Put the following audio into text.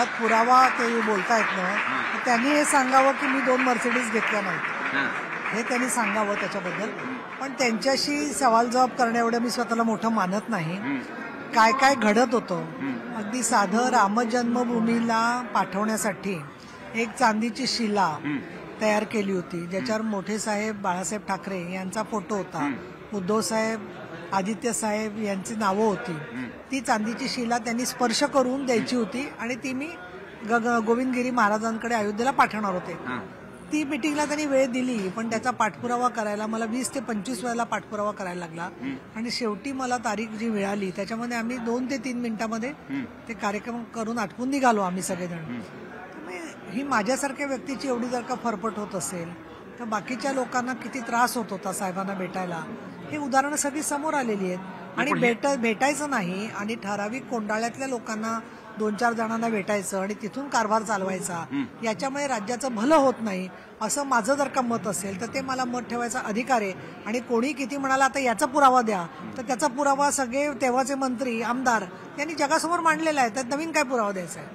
मुळात पुरावा ते बोलतायत ना, तर त्यांनी हे सांगावं की मी 2 मर्सिडीज घेतल्या नाहीत, हे त्यांनी सांगावं त्याच्याबद्दल. पण त्यांच्याशी सवाल जवाब करण्या एवढं मी स्वतःला मोठं मानत नाही. काय काय घडत होतं, अगदी साधं रामजन्मभूमीला पाठवण्यासाठी एक चांदीची शिला तयार केली होती, ज्याच्यावर मोठे साहेब बाळासाहेब ठाकरे यांचा फोटो होता, उद्धव साहेब, आदित्य साहेब यांची नावं होती. ती चांदीची शिला त्यांनी स्पर्श करून द्यायची होती आणि ती मी गोविंदगिरी महाराजांकडे अयोध्येला पाठवणार होते. ती मिटिंगला त्यांनी वेळ दिली, पण त्याचा पाठपुरावा करायला मला 20 ते 25 वेळेला पाठपुरावा करायला लागला आणि शेवटी मला तारीख जी मिळाली त्याच्यामध्ये आम्ही 2 ते 3 मिनिटांमध्ये ते कार्यक्रम करून आटपून निघालो आम्ही सगळेजण. ही माझ्यासारख्या व्यक्तीची एवढी जर का फरफट होत असेल तर बाकीच्या लोकांना किती त्रास होत होता साहेबांना भेटायला, हे उदाहरणं सगळी समोर आलेली आहेत. आणि भेटायचं नाही आणि ठराविक कोंडाळ्यातल्या लोकांना 2-4 जणांना भेटायचं आणि तिथून कारभार चालवायचा, याच्यामुळे राज्याचं भलं होत नाही असं माझं जर का मत असेल तर ते मला मत ठेवायचा अधिकार आहे. आणि कोणी किती म्हणाला आता याचा पुरावा द्या, तर त्याचा पुरावा सगळे तेव्हाचे मंत्री आमदार यांनी जगासमोर मांडलेला आहे, तर नवीन काय पुरावा द्यायचा आहे.